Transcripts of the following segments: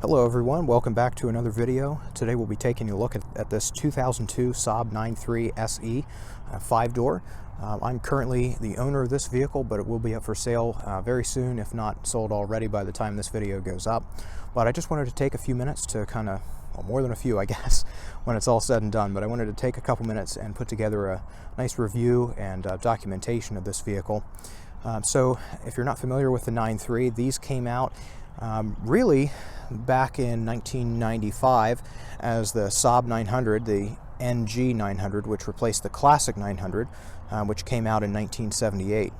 Hello everyone, welcome back to another video. Today we'll be taking a look at this 2002 Saab 9.3 SE 5-door. I'm currently the owner of this vehicle, but it will be up for sale very soon, if not sold already by the time this video goes up. But I just wanted to take a few minutes to kind of, well, more than a few I guess, when it's all said and done, but I wanted to take a couple minutes and put together a nice review and documentation of this vehicle. So if you're not familiar with the 9.3, these came out really back in 1995 as the Saab 900, the NG 900, which replaced the classic 900, which came out in 1978.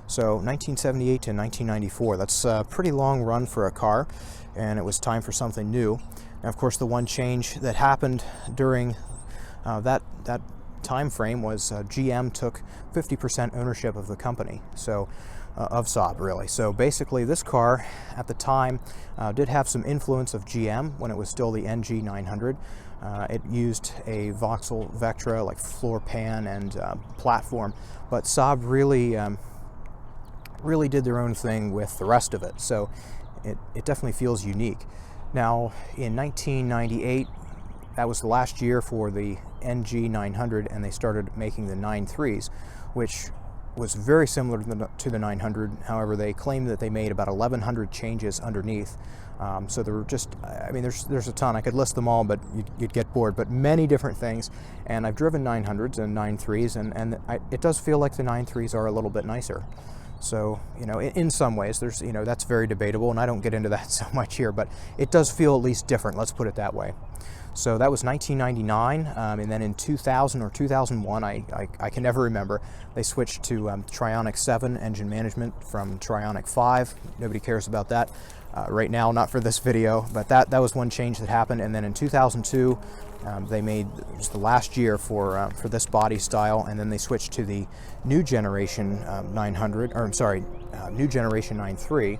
So 1978 to 1994, that's a pretty long run for a car, and it was time for something new. And of course, the one change that happened during that time frame was GM took 50% ownership of the company. So of Saab, really. So basically this car at the time did have some influence of GM when it was still the NG 900. It used a Vauxhall Vectra like floor pan and platform, but Saab really did their own thing with the rest of it. So it definitely feels unique. Now in 1998, that was the last year for the NG 900, and they started making the 9.3s, which was very similar to the 900. However, they claimed that they made about 1,100 changes underneath. So there were just, I mean, there's a ton. I could list them all, but you'd get bored. But many different things. And I've driven 900s and 9.3s, and it does feel like the 9.3s are a little bit nicer. So, you know, in some ways, there's, you know, that's very debatable, and I don't get into that so much here, but it does feel at least different. Let's put it that way. So that was 1999, and then in 2000 or 2001, I can never remember, they switched to Trionic 7 engine management from Trionic 5. Nobody cares about that right now, not for this video, but that was one change that happened. And then in 2002, they made, it was the last year for this body style, and then they switched to the new generation 900, or I'm sorry, new generation 9.3.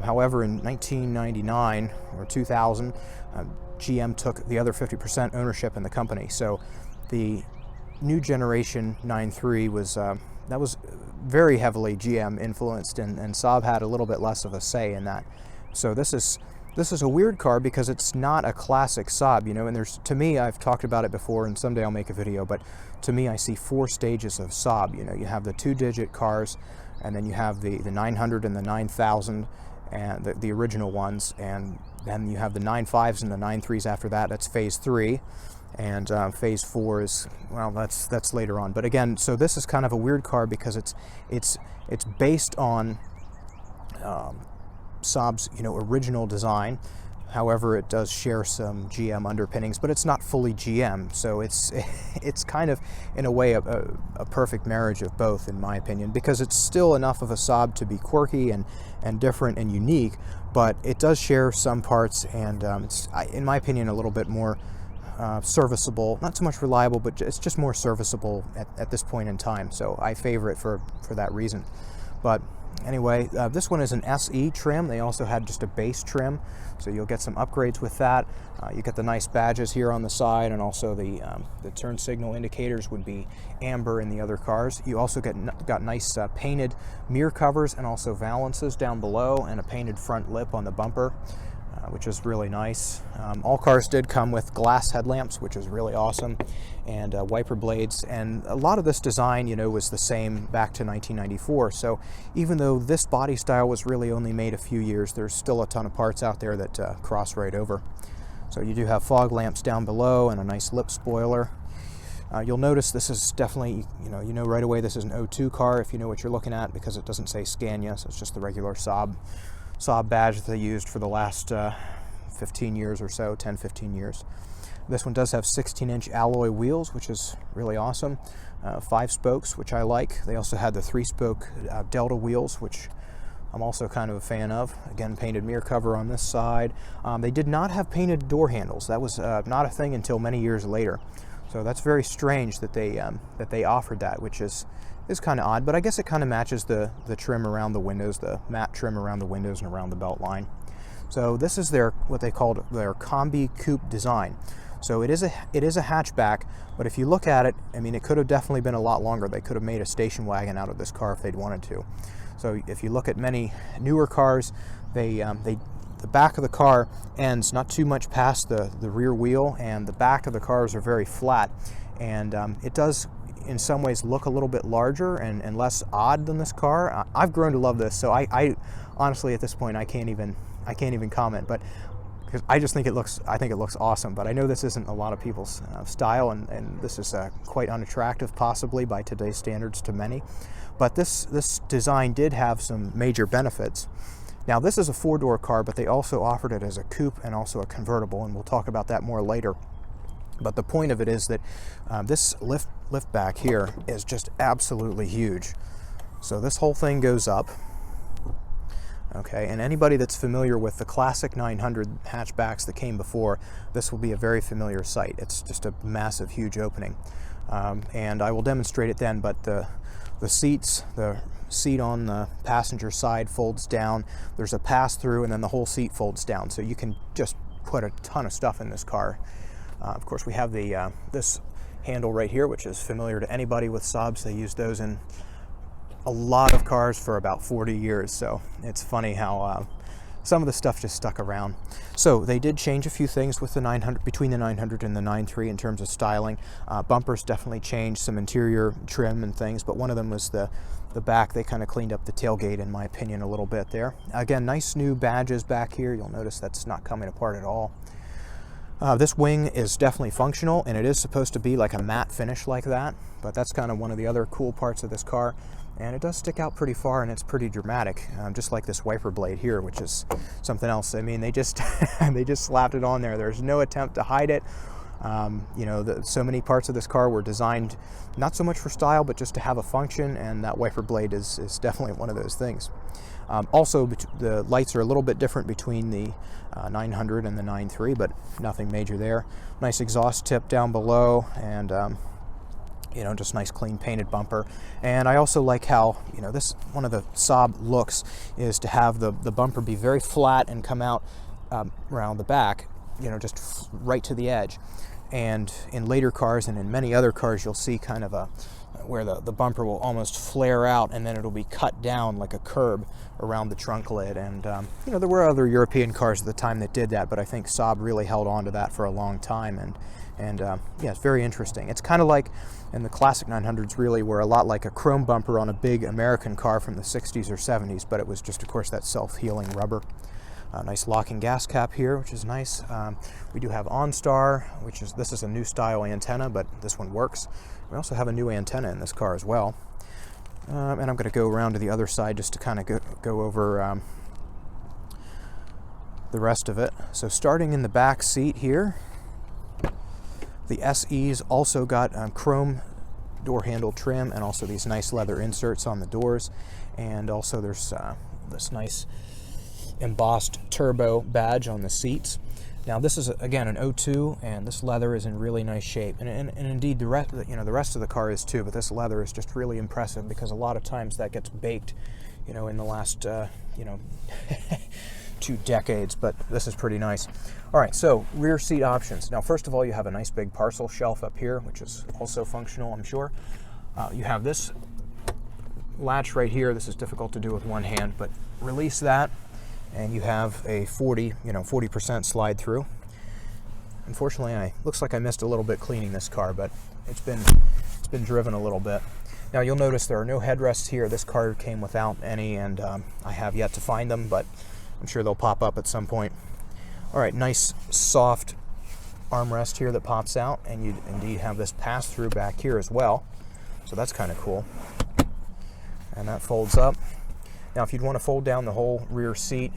However, in 1999 or 2000, GM took the other 50% ownership in the company. So the new generation 9.3 was that was very heavily GM influenced, and Saab had a little bit less of a say in that. So this is a weird car because it's not a classic Saab, you know. And there's, to me, I've talked about it before, and someday I'll make a video, but to me, I see 4 stages of Saab. You know, you have the 2-digit cars, and then you have the 900 and the 9000. And the original ones, and then you have the 9.5s and the 9.3s after that. That's phase 3, and phase 4 is, well, that's later on. But again, so this is kind of a weird car because it's based on Saab's, you know, original design. However, it does share some GM underpinnings, but it's not fully GM. So it's kind of, in a way, a perfect marriage of both, in my opinion, because it's still enough of a Saab to be quirky and different and unique, but it does share some parts, and it's, in my opinion, a little bit more serviceable. Not so much reliable, but it's just more serviceable at this point in time. So I favor it for that reason. But anyway, this one is an SE trim. They also had just a base trim, so you'll get some upgrades with that. You get the nice badges here on the side, and also the turn signal indicators would be amber in the other cars. You also got nice painted mirror covers, and also valances down below, and a painted front lip on the bumper, which is really nice. All cars did come with glass headlamps, which is really awesome, and wiper blades. And a lot of this design, you know, was the same back to 1994. So even though this body style was really only made a few years, there's still a ton of parts out there that cross right over. So you do have fog lamps down below and a nice lip spoiler. You'll notice this is definitely, you know right away this is an 02 car if you know what you're looking at, because it doesn't say Scania, so it's just the regular Saab badge that they used for the last 15 years or so, 10-15 years. This one does have 16-inch alloy wheels, which is really awesome. 5 spokes, which I like. They also had the 3-spoke Delta wheels, which I'm also kind of a fan of. Again, painted mirror cover on this side. They did not have painted door handles. That was not a thing until many years later. So that's very strange that they offered that, which is kind of odd, but I guess it kind of matches the trim around the windows, the matte trim around the windows and around the belt line. So this is what they called their Combi Coupe design. So it is a hatchback, but if you look at it, I mean, it could have definitely been a lot longer. They could have made a station wagon out of this car if they'd wanted to. So if you look at many newer cars, they the back of the car ends not too much past the rear wheel, and the back of the cars are very flat, and it does in some ways look a little bit larger and less odd than this car. I've grown to love this, so I honestly at this point I can't even comment, but because I just think it looks awesome. But I know this isn't a lot of people's style, and this is quite unattractive possibly by today's standards to many. But this design did have some major benefits. Now this is a 4-door car, but they also offered it as a coupe and also a convertible, and we'll talk about that more later. But the point of it is that this lift back here is just absolutely huge. So this whole thing goes up. Okay, and anybody that's familiar with the classic 900 hatchbacks that came before, this will be a very familiar sight. It's just a massive, huge opening. And I will demonstrate it then, but the seat on the passenger side folds down. There's a pass-through, and then the whole seat folds down. So you can just put a ton of stuff in this car. Of course, we have the this handle right here, which is familiar to anybody with Saabs. They use those in a lot of cars for about 40 years, so it's funny how some of the stuff just stuck around. So they did change a few things with the 900, between the 900 and the 9.3 in terms of styling. Bumpers definitely changed, some interior trim and things, but one of them was the back. They kind of cleaned up the tailgate, in my opinion, a little bit there. Again, nice new badges back here. You'll notice that's not coming apart at all. This wing is definitely functional, and it is supposed to be like a matte finish like that, but that's kind of one of the other cool parts of this car. And it does stick out pretty far, and it's pretty dramatic, just like this wiper blade here, which is something else. I mean, they just they just slapped it on there. There's no attempt to hide it. You know, so many parts of this car were designed not so much for style, but just to have a function, and that wiper blade is definitely one of those things. Also, the lights are a little bit different between the 900 and the 9.3, but nothing major there. Nice exhaust tip down below, and you know, just nice clean painted bumper. And I also like how, you know, this one of the Saab looks is to have the bumper be very flat and come out around the back, you know, just right to the edge. And in later cars and in many other cars, you'll see kind of where the bumper will almost flare out, and then it'll be cut down like a curb around the trunk lid. And you know, there were other European cars at the time that did that, but I think Saab really held on to that for a long time. And yeah, it's very interesting. It's kind of like, and the classic 900s really were a lot like a chrome bumper on a big American car from the 60s or 70s, but it was just, of course, that self-healing rubber. Nice locking gas cap here, which is nice. We do have OnStar, this is a new style antenna, but this one works. We also have a new antenna in this car as well. And I'm going to go around to the other side just to kind of go over the rest of it. So starting in the back seat here, the SE's also got chrome door handle trim, and also these nice leather inserts on the doors. And also there's this nice embossed turbo badge on the seats. Now this is again an 02, and this leather is in really nice shape, and indeed the rest of the car is too. But this leather is just really impressive, because a lot of times that gets baked, you know, in the last 2 decades. But this is pretty nice. All right, so rear seat options. Now, first of all, you have a nice big parcel shelf up here, which is also functional, I'm sure. You have this latch right here. This is difficult to do with one hand, but release that, and you have a 40% slide through. Unfortunately, looks like I missed a little bit cleaning this car, but it's been driven a little bit. Now you'll notice there are no headrests here. This car came without any, and I have yet to find them, but I'm sure they'll pop up at some point. All right, nice soft armrest here that pops out, and you indeed have this pass-through back here as well. So that's kind of cool. And that folds up. Now, if you'd want to fold down the whole rear seat,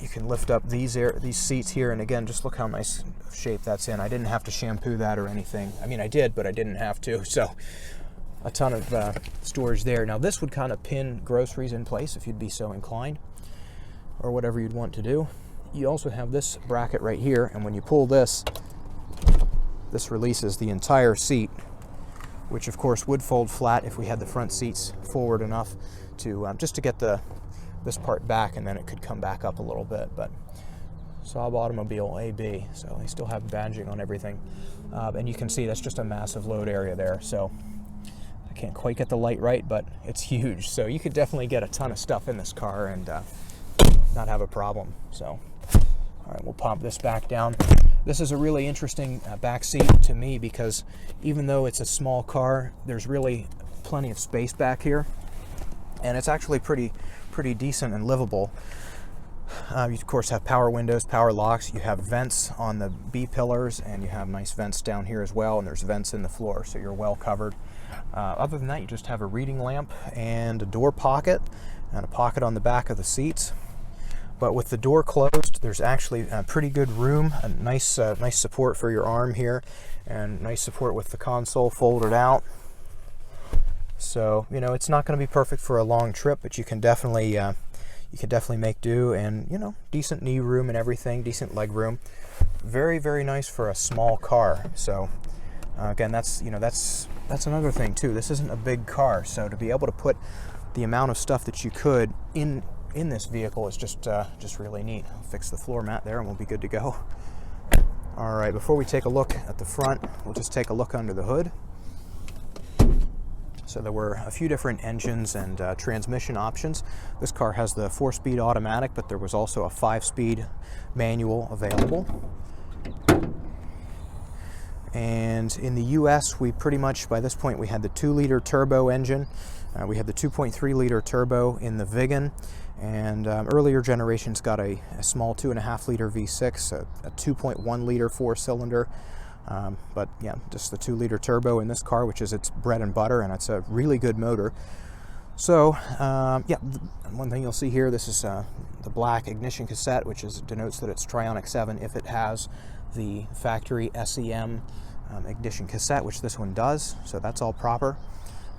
you can lift up these seats here, and again, just look how nice shape that's in. I didn't have to shampoo that or anything. I mean, I did, but I didn't have to. So a ton of storage there. Now, this would kind of pin groceries in place if you'd be so inclined, or whatever you'd want to do. You also have this bracket right here, and when you pull this releases the entire seat, which of course would fold flat if we had the front seats forward enough to just to get this part back, and then it could come back up a little bit. But Saab Automobile AB, so they still have badging on everything, and you can see that's just a massive load area there. So I can't quite get the light right, but it's huge. So you could definitely get a ton of stuff in this car, and not have a problem. So, all right, we'll pop this back down. This is a really interesting back seat to me because even though it's a small car, there's really plenty of space back here, and it's actually pretty decent and livable. You of course have power windows, power locks, you have vents on the B pillars, and you have nice vents down here as well, and there's vents in the floor, so you're well covered. Other than that, you just have a reading lamp and a door pocket, and a pocket on the back of the seats. But with the door closed, there's actually a pretty good room, a nice support for your arm here, and nice support with the console folded out. So, you know, it's not going to be perfect for a long trip, but you can definitely make do, and, you know, decent knee room and everything, decent leg room. Very, very nice for a small car. So, again, that's another thing too. This isn't a big car, so to be able to put the amount of stuff that you could in this vehicle is just really neat. I'll fix the floor mat there and we'll be good to go. All right, before we take a look at the front, we'll just take a look under the hood. So there were a few different engines and transmission options. This car has the 4-speed automatic, but there was also a 5-speed manual available. And in the US, we pretty much, by this point, we had the 2-liter turbo engine. We had the 2.3-liter turbo in the Vigan, and earlier generations got a small 2.5-liter V6, a 2.1-liter 4-cylinder. But yeah, just the 2-liter turbo in this car, which is its bread and butter, and it's a really good motor. So yeah, one thing you'll see here, this is the black ignition cassette, which denotes that it's Trionic 7 if it has the factory SEM ignition cassette, which this one does, so that's all proper.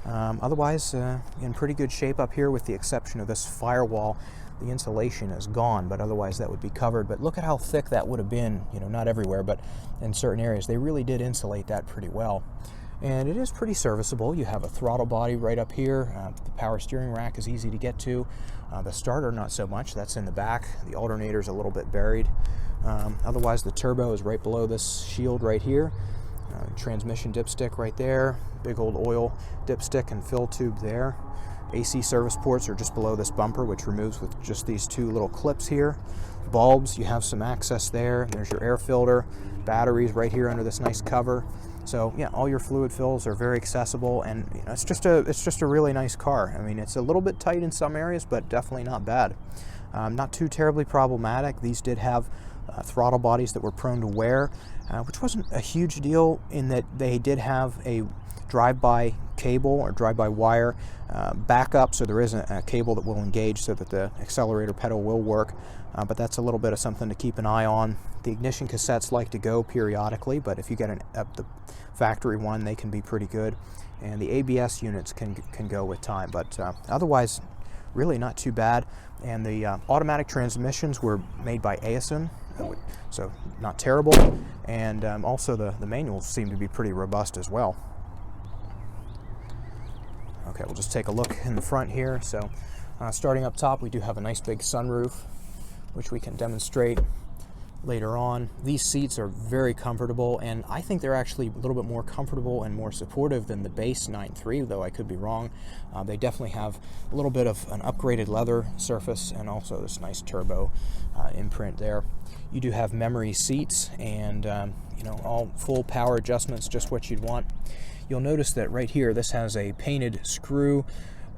Otherwise, in pretty good shape up here, with the exception of this firewall. The insulation is gone, but otherwise that would be covered. But look at how thick that would have been, you know, not everywhere, but in certain areas. They really did insulate that pretty well. And it is pretty serviceable. You have a throttle body right up here. The power steering rack is easy to get to. The starter, not so much. That's in the back. The alternator's a little bit buried. Otherwise, the turbo is right below this shield right here. Transmission dipstick right there. Big old oil dipstick and fill tube there. AC service ports are just below this bumper, which removes with just these 2 little clips here. Bulbs, you have some access there. There's your air filter. Batteries right here under this nice cover. So yeah, all your fluid fills are very accessible, and you know, it's just a really nice car. I mean, it's a little bit tight in some areas, but definitely not bad. Not too terribly problematic. These did have throttle bodies that were prone to wear, which wasn't a huge deal in that they did have a drive-by cable or drive-by wire backup, so there is a cable that will engage so that the accelerator pedal will work, but that's a little bit of something to keep an eye on. The ignition cassettes like to go periodically, but if you get the factory one, they can be pretty good, and the ABS units can go with time, but otherwise really not too bad. And the automatic transmissions were made by ASIN, so not terrible, and also the manuals seem to be pretty robust as well. Okay, we'll just take a look in the front here. So starting up top, we do have a nice big sunroof, which we can demonstrate later on. These seats are very comfortable, and I think they're actually a little bit more comfortable and more supportive than the base 9.3, though I could be wrong. They definitely have a little bit of an upgraded leather surface, and also this nice turbo imprint there. You do have memory seats, and you know, all full power adjustments, just what you'd want. You'll notice that right here, this has a painted screw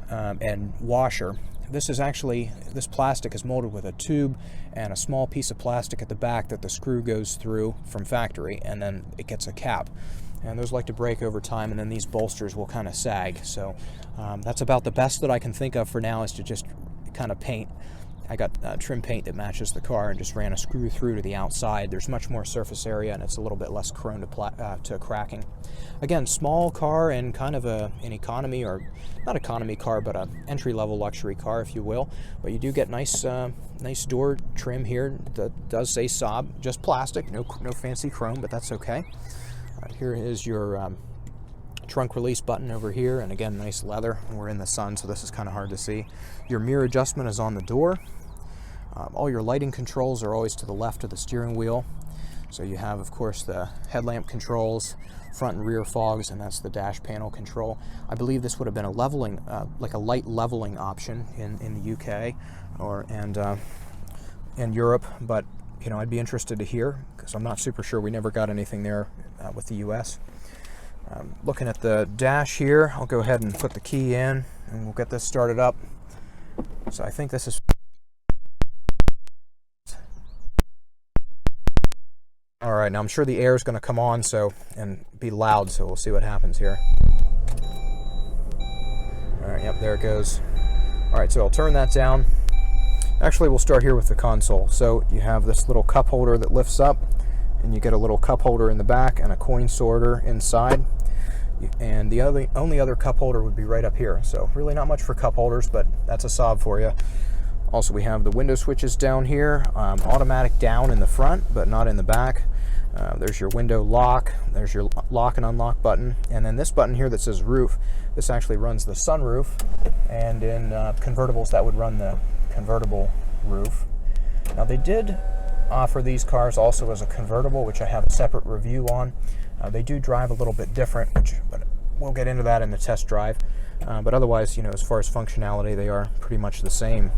and washer. This plastic is molded with a tube and a small piece of plastic at the back that the screw goes through from factory, and then it gets a cap. And those like to break over time, and then these bolsters will kind of sag. So that's about the best that I can think of for now, is to just kind of paint. I got trim paint that matches the car and just ran a screw through to the outside. There's much more surface area, and it's a little bit less prone to cracking. Again, small car and kind of an economy, or not economy car, but an entry-level luxury car, if you will. But you do get nice door trim here that does say Saab, just plastic, no fancy chrome, but that's okay. Here is your trunk release button over here, and again, nice leather. We're in the sun, so this is kind of hard to see. Your mirror adjustment is on the door. All your lighting controls are always to the left of the steering wheel. So you have, of course, the headlamp controls, front and rear fogs, and that's the dash panel control. I believe this would have been a leveling, like a light leveling option in the UK, and in Europe, but you know, I'd be interested to hear because I'm not super sure. We never got anything there with the US. Looking at the dash here, I'll go ahead and put the key in and we'll get this started up. So I think this is... All right, now I'm sure the air is going to come on and be loud, so we'll see what happens here. All right, yep, there it goes. All right, so I'll turn that down. Actually, we'll start here with the console. So you have this little cup holder that lifts up, and you get a little cup holder in the back and a coin sorter inside. And the only other cup holder would be right up here. So really not much for cup holders, but that's a Saab for you. Also, we have the window switches down here, automatic down in the front, but not in the back. There's your window lock, there's your lock and unlock button, and then this button here that says roof, this actually runs the sunroof, and in convertibles that would run the convertible roof. Now they did offer these cars also as a convertible, which I have a separate review on. They do drive a little bit different, but we'll get into that in the test drive. But otherwise, you know, as far as functionality, they are pretty much the same.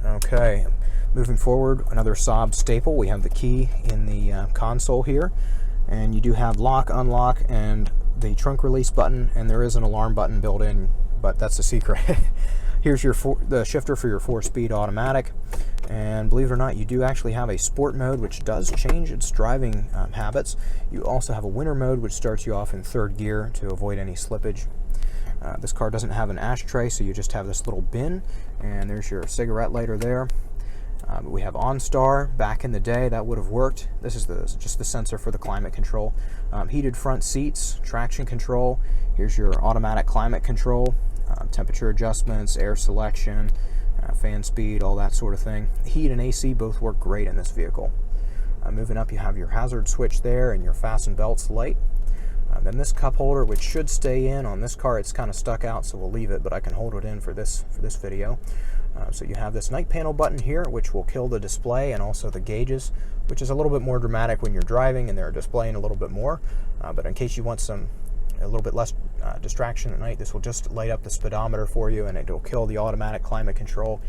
Okay, moving forward, another Saab staple. We have the key in the console here, and you do have lock, unlock, and the trunk release button, and there is an alarm button built in, but that's a secret. Here's the shifter for your 4-speed automatic, and believe it or not, you do actually have a sport mode, which does change its driving habits. You also have a winter mode, which starts you off in 3rd gear to avoid any slippage. This car doesn't have an ashtray, so you just have this little bin, and there's your cigarette lighter there. We have OnStar. Back in the day, that would have worked. This is just the sensor for the climate control. Heated front seats, traction control. Here's your automatic climate control, temperature adjustments, air selection, fan speed, all that sort of thing. Heat and AC both work great in this vehicle. Moving up, you have your hazard switch there and your fasten belts light. Then this cup holder, which should stay in. On this car, it's kind of stuck out, so we'll leave it, but I can hold it in for this video. So you have this night panel button here, which will kill the display and also the gauges, which is a little bit more dramatic when you're driving and they're displaying a little bit more. But in case you want a little bit less distraction at night, this will just light up the speedometer for you, and it'll kill the automatic climate control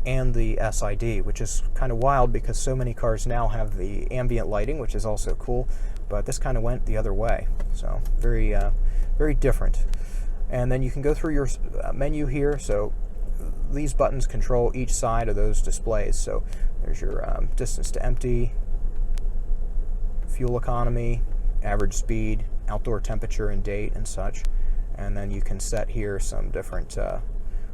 and the SID, which is kind of wild because so many cars now have the ambient lighting, which is also cool, but this kind of went the other way. So very, very different. And then you can go through your menu here. So these buttons control each side of those displays. So there's your distance to empty, fuel economy, average speed, outdoor temperature and date and such. And then you can set here some different,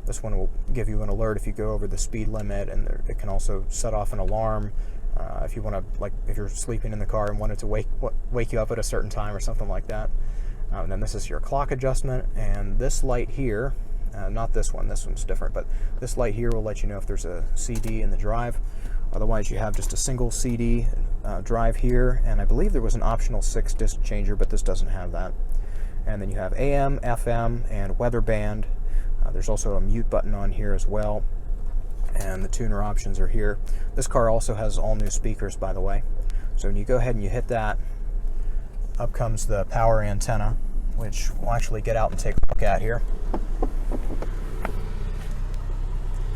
this one will give you an alert if you go over the speed limit, and it can also set off an alarm if you want to, like if you're sleeping in the car and want it to wake you up at a certain time or something like that. And then this is your clock adjustment, and this light here, not this one's different, but this light here will let you know if there's a CD in the drive. Otherwise, you have just a single CD drive here, and I believe there was an optional 6-disc changer, but this doesn't have that. And then you have AM, FM, and weather band. There's also a mute button on here as well, and the tuner options are here. This car also has all new speakers, by the way. So when you go ahead and you hit that, up comes the power antenna, which we'll actually get out and take a look at here.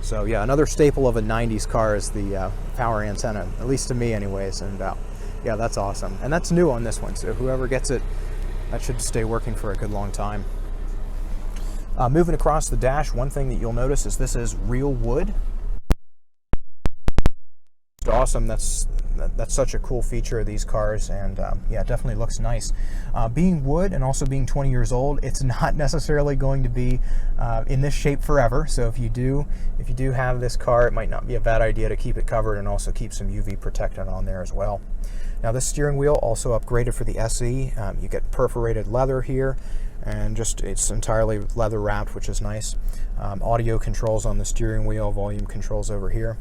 So yeah, another staple of a 90s car is the power antenna, at least to me anyways, and yeah, that's awesome. And that's new on this one, so whoever gets it, that should stay working for a good long time. Moving across the dash, one thing that you'll notice is this is real wood. It's awesome. That's such a cool feature of these cars, and yeah, it definitely looks nice. Being wood and also being 20 years old, it's not necessarily going to be in this shape forever. So if you do have this car, it might not be a bad idea to keep it covered and also keep some UV protectant on there as well. Now this steering wheel also upgraded for the SE. You get perforated leather here, and it's entirely leather wrapped, which is nice. Audio controls on the steering wheel, volume controls over here.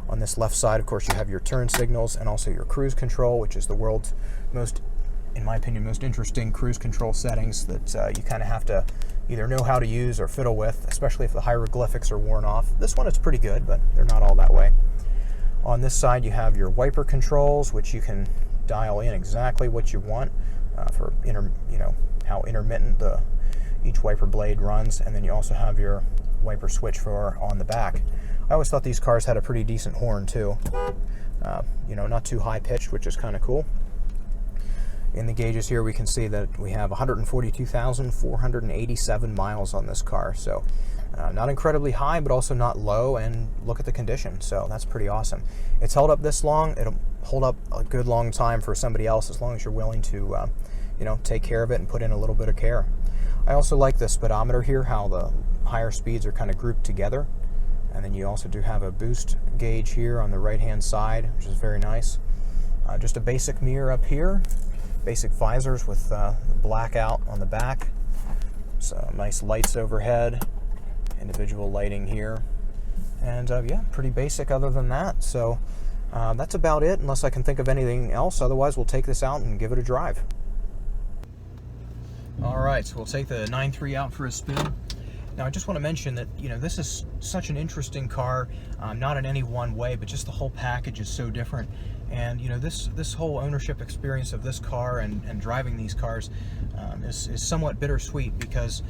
On this left side, of course, you have your turn signals and also your cruise control, which is the world's most, in my opinion, most interesting cruise control settings that you kind of have to either know how to use or fiddle with, especially if the hieroglyphics are worn off. This one is pretty good, but they're not all that way. On this side, you have your wiper controls, which you can dial in exactly what you want for how intermittent each wiper blade runs, and then you also have your wiper switch for on the back. I always thought these cars had a pretty decent horn too. You know, not too high pitched, which is kind of cool. In the gauges here, we can see that we have 142,487 miles on this car. So not incredibly high, but also not low, and look at the condition. So that's pretty awesome. It's held up this long. It'll hold up a good long time for somebody else, as long as you're willing to, you know, take care of it and put in a little bit of care. I also like the speedometer here, how the higher speeds are kind of grouped together. And then you also do have a boost gauge here on the right-hand side, which is very nice. Just a basic mirror up here. Basic visors with blackout on the back. So nice lights overhead, individual lighting here, and yeah, pretty basic other than that. So that's about it, unless I can think of anything else. Otherwise, we'll take this out and give it a drive. All right, so we'll take the 9.3 out for a spin. Now, I just want to mention that, you know, this is such an interesting car, not in any one way, but just the whole package is so different. And, you know, this whole ownership experience of this car and driving these cars is somewhat bittersweet, because,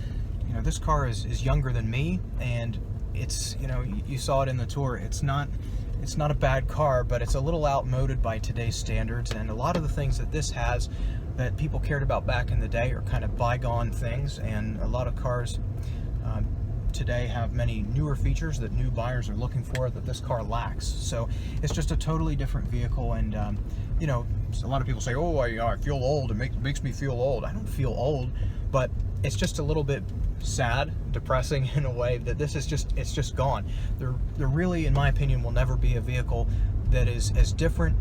you know, this car is younger than me, and it's, you know, you saw it in the tour. It's not a bad car, but it's a little outmoded by today's standards, and a lot of the things that this has that people cared about back in the day are kind of bygone things, and a lot of cars today have many newer features that new buyers are looking for that this car lacks. So it's just a totally different vehicle, and you know, a lot of people say, oh, I feel old, it makes me feel old. I don't feel old, but it's just a little bit sad, depressing in a way, that this is it's just gone. There really, in my opinion, will never be a vehicle that is as different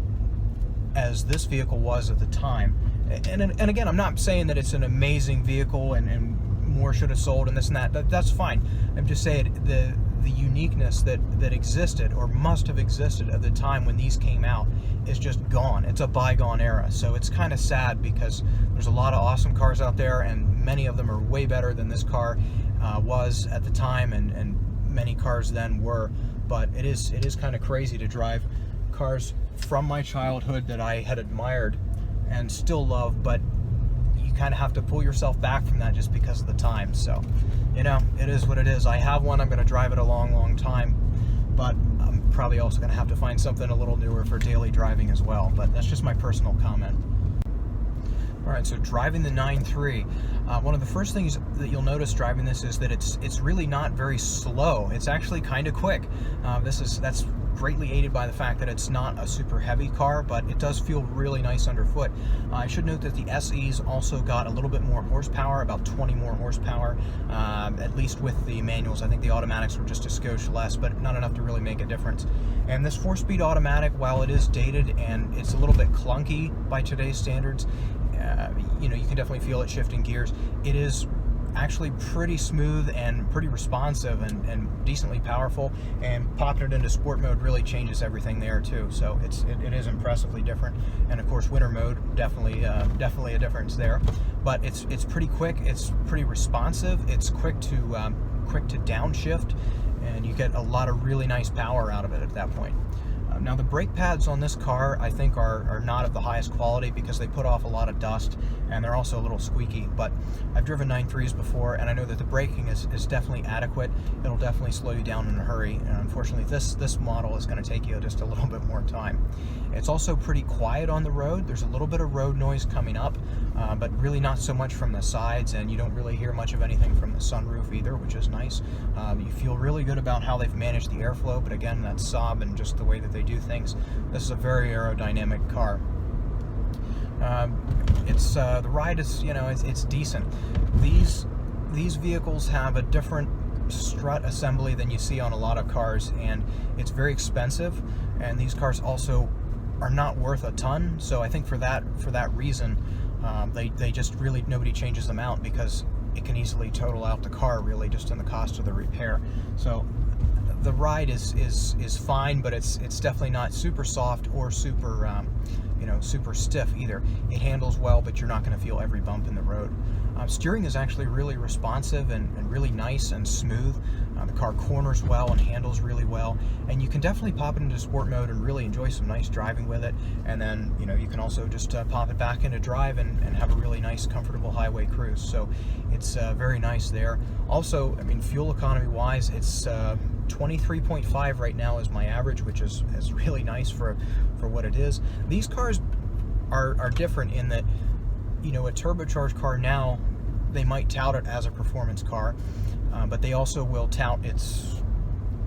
as this vehicle was at the time. And again, I'm not saying that it's an amazing vehicle and more should have sold and this and that. That's fine. I'm just saying the uniqueness that existed, or must have existed at the time when these came out, is just gone. It's a bygone era. So it's kind of sad, because there's a lot of awesome cars out there, and many of them are way better than this car was at the time, and many cars then were. But it is kind of crazy to drive cars from my childhood that I had admired and still love, but you kind of have to pull yourself back from that just because of the time. So, you know, it is what it is. I have one. I'm going to drive it a long time, but I'm probably also going to have to find something a little newer for daily driving as well. But that's just my personal comment. All right, so driving the 9.3, one of the first things that you'll notice driving this is that it's really not very slow. It's actually kind of quick. That's greatly aided by the fact that it's not a super heavy car, but it does feel really nice underfoot. I should note that the SEs also got a little bit more horsepower, about 20 more horsepower, at least with the manuals. I think the automatics were just a skosh less, but not enough to really make a difference. And this 4-speed automatic, while it is dated and it's a little bit clunky by today's standards, you know, you can definitely feel it shifting gears. It is actually pretty smooth and pretty responsive and decently powerful, and popping it into sport mode really changes everything there too. So it is impressively different, and of course winter mode definitely a difference there. But it's pretty quick, it's pretty responsive, it's quick to downshift, and you get a lot of really nice power out of it at that point. Now the brake pads on this car, I think, are not of the highest quality, because they put off a lot of dust, and they're also a little squeaky. But I've driven 9.3s before, and I know that the braking is definitely adequate. It'll definitely slow you down in a hurry, and unfortunately this model is going to take you just a little bit more time. It's also pretty quiet on the road. There's a little bit of road noise coming up, but really not so much from the sides, and you don't really hear much of anything from the sunroof either, which is nice. You feel really good about how they've managed the airflow, but again, that's Saab and just the way that they do things. This is a very aerodynamic car. The ride is, you know, it's decent. These vehicles have a different strut assembly than you see on a lot of cars, and it's very expensive, and these cars also are not worth a ton. So I think for that reason, they just really, nobody changes them out, because it can easily total out the car really just in the cost of the repair. So the ride is fine, but it's definitely not super soft or super super stiff either. It handles well, but you're not going to feel every bump in the road. Steering is actually really responsive and really nice and smooth. The car corners well and handles really well, and you can definitely pop it into sport mode and really enjoy some nice driving with it. And then, you know, you can also just pop it back into drive and have a really nice, comfortable highway cruise. So it's very nice there. Also, I mean, fuel economy wise, it's 23.5 right now is my average, which is really nice for what it is. These cars are different in that, you know, a turbocharged car now, they might tout it as a performance car, but they also will tout its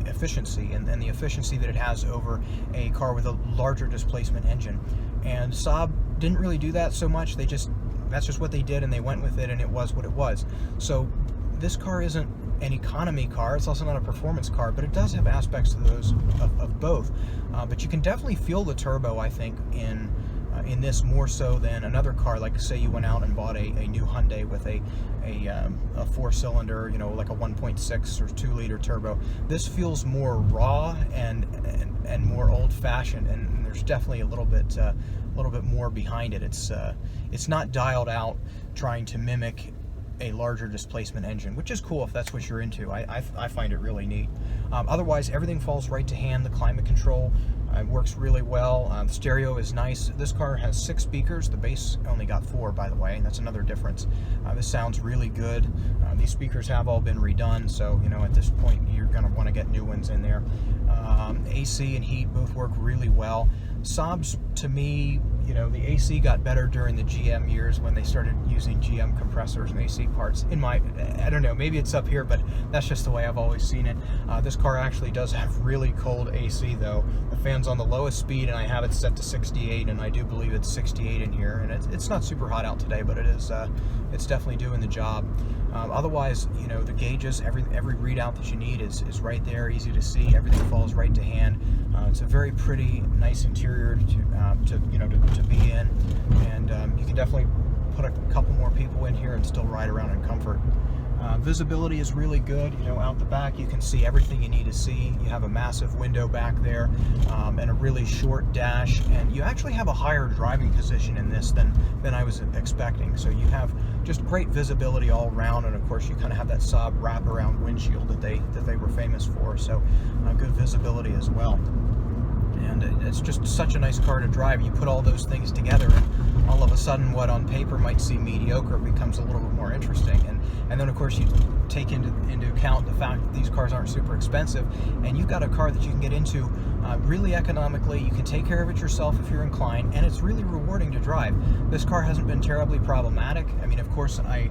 efficiency and the efficiency that it has over a car with a larger displacement engine. And Saab didn't really do that so much. That's just what they did, and they went with it, and it was what it was. So this car isn't an economy car, it's also not a performance car, but it does have aspects of those of both. But you can definitely feel the turbo, I think, in this more so than another car. Like, say you went out and bought a new Hyundai with a 4-cylinder, you know, like a 1.6 or 2-liter turbo. This feels more raw and more old-fashioned, and there's definitely a little bit more behind it. It's not dialed out trying to mimic a larger displacement engine, which is cool if that's what you're into. I find it really neat. Otherwise, everything falls right to hand. The climate control works really well. The stereo is nice. This car has 6 speakers. The bass only got 4, by the way, and that's another difference. This sounds really good. These speakers have all been redone, so, you know, at this point you're going to want to get new ones in there. AC and heat both work really well. Saab's, to me, you know, the AC got better during the GM years when they started using GM compressors and AC parts. I don't know, maybe it's up here, but that's just the way I've always seen it. This car actually does have really cold AC, though. The fan's on the lowest speed, and I have it set to 68, and I do believe it's 68 in here. And it's not super hot out today, but it's definitely doing the job. Otherwise, you know, the gauges, every readout that you need is right there, easy to see. Everything falls right to hand. It's a very pretty, nice interior to be in, and you can definitely put a couple more people in here and still ride around in comfort. Visibility is really good. You know, out the back you can see everything you need to see. You have a massive window back there, and a really short dash, and you actually have a higher driving position in this than I was expecting. So you have just great visibility all around, and of course you kind of have that Saab wraparound windshield that they were famous for. So good visibility as well. And it's just such a nice car to drive. You put all those things together, and all of a sudden what on paper might seem mediocre becomes a little bit more interesting. And then of course you take into account the fact that these cars aren't super expensive, and you've got a car that you can get into really economically. You can take care of it yourself if you're inclined, and it's really rewarding to drive. This car hasn't been terribly problematic. I mean, of course, I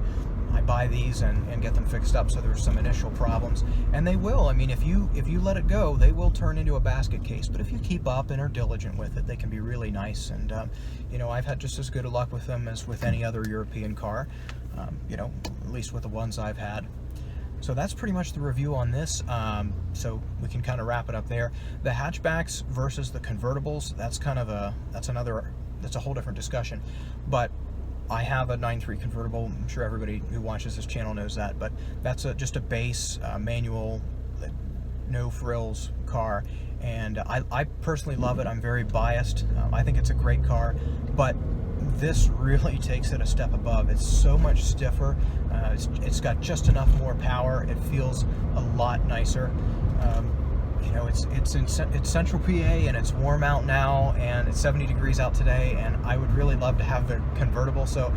buy these and get them fixed up, so there's some initial problems, and they will. I mean, if you let it go, they will turn into a basket case. But if you keep up and are diligent with it, they can be really nice. And you know, I've had just as good a luck with them as with any other European car. You know, at least with the ones I've had. So that's pretty much the review on this. So we can kind of wrap it up there. The hatchbacks versus the convertibles, that's a whole different discussion. But I have a 9.3 convertible. I'm sure everybody who watches this channel knows that, but that's just a base manual, no frills car, and I personally love it. I'm very biased. I think it's a great car, but this really takes it a step above. It's so much stiffer. It's got just enough more power. It feels a lot nicer. You know, it's central PA, and it's warm out now, and it's 70 degrees out today, and I would really love to have the convertible. So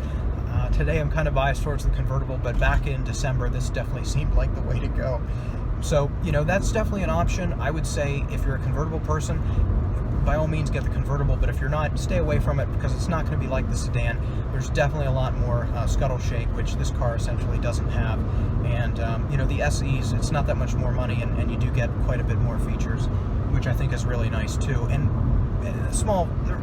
today I'm kind of biased towards the convertible, but back in December this definitely seemed like the way to go. So, you know, that's definitely an option. I would say if you're a convertible person, by all means get the convertible, but if you're not, stay away from it, because it's not going to be like the sedan. There's definitely a lot more scuttle shake, which this car essentially doesn't have. And you know, the SEs, it's not that much more money, and you do get quite a bit more features, which I think is really nice too. And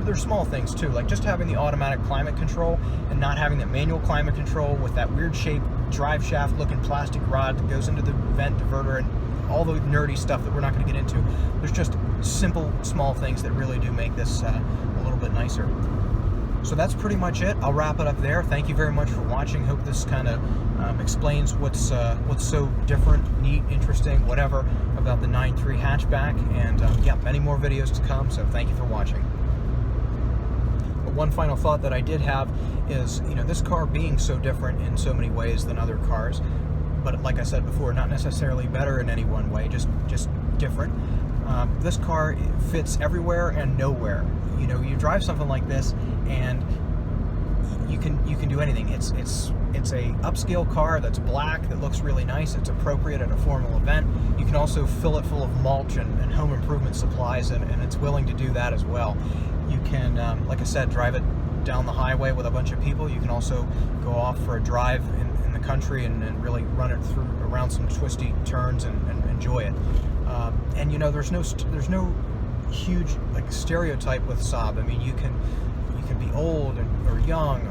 there's small things too, like just having the automatic climate control and not having that manual climate control with that weird shaped drive shaft looking plastic rod that goes into the vent diverter and all the nerdy stuff that we're not going to get into. There's just simple, small things that really do make this a little bit nicer. So that's pretty much it. I'll wrap it up there. Thank you very much for watching. Hope this kind of explains what's so different, neat, interesting, whatever, about the 9.3 hatchback. And yeah, many more videos to come, so thank you for watching. one final thought that I did have is, this car being so different in so many ways than other cars, but like I said before, not necessarily better in any one way, just different. This car fits everywhere and nowhere. You drive something like this, and you can do anything. It's a upscale car that's black, that looks really nice. It's appropriate at a formal event. You can also fill it full of mulch and home improvement supplies, and it's willing to do that as well. You can, like I said, drive it down the highway with a bunch of people. You can also go off for a drive in the country and really run it through around some twisty turns and enjoy it. And there's no huge stereotype with Saab. I mean, you can be old or young,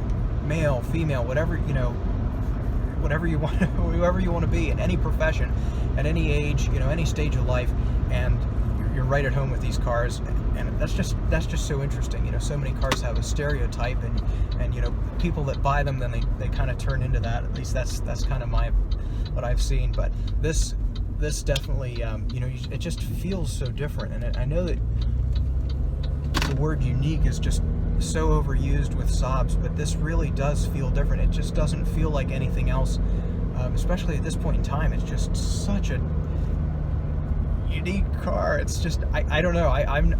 male, female, whatever you want, whoever you want to be, in any profession, at any age, any stage of life, and you're right at home with these cars. And that's just so interesting. So many cars have a stereotype, and people that buy them, then they kind of turn into that. At least that's kind of what I've seen. But this definitely, it just feels so different. And I know that the word unique is just so overused with Saabs, but this really does feel different. It just doesn't feel like anything else, especially at this point in time. It's just such a unique car. It's just, I don't know. I'm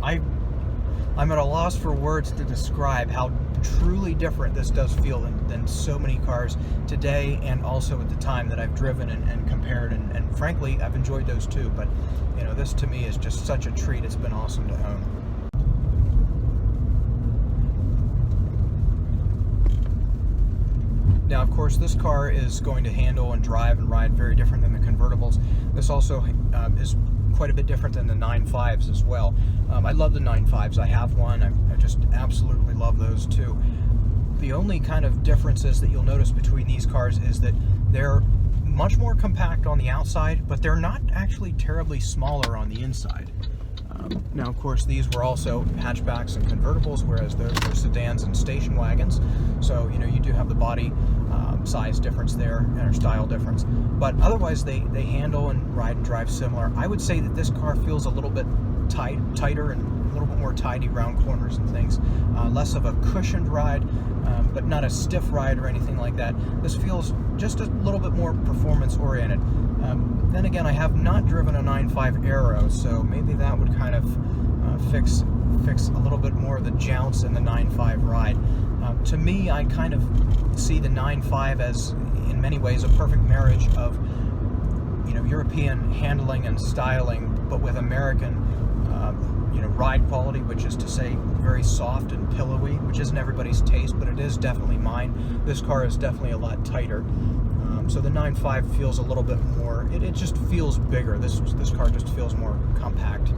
at a loss for words to describe how truly different this does feel than so many cars today, and also at the time that I've driven and compared, and frankly, I've enjoyed those too. But this to me is just such a treat. It's been awesome to own. Now, of course, this car is going to handle and drive and ride very different than the convertibles. This also is quite a bit different than the 9.5s as well. I love the 9.5s. I have one. I just absolutely love those too. The only kind of differences that you'll notice between these cars is that they're much more compact on the outside, but they're not actually terribly smaller on the inside. Now, of course, these were also hatchbacks and convertibles, whereas those were sedans and station wagons. So, you do have the body size difference there and our style difference. But otherwise, they handle and ride and drive similar. I would say that this car feels a little bit tighter and a little bit more tidy around corners and things. Less of a cushioned ride, but not a stiff ride or anything like that. This feels just a little bit more performance-oriented. Then again, I have not driven a 9.5 Aero, so maybe that would kind of fix a little bit more of the jounce in the 9.5 ride. To me, I kind of see the 9.5 as, in many ways, a perfect marriage of European handling and styling, but with American ride quality, which is to say very soft and pillowy, which isn't everybody's taste, but it is definitely mine. This car is definitely a lot tighter. So the 9.5 feels a little bit more, it just feels bigger. This car just feels more compact.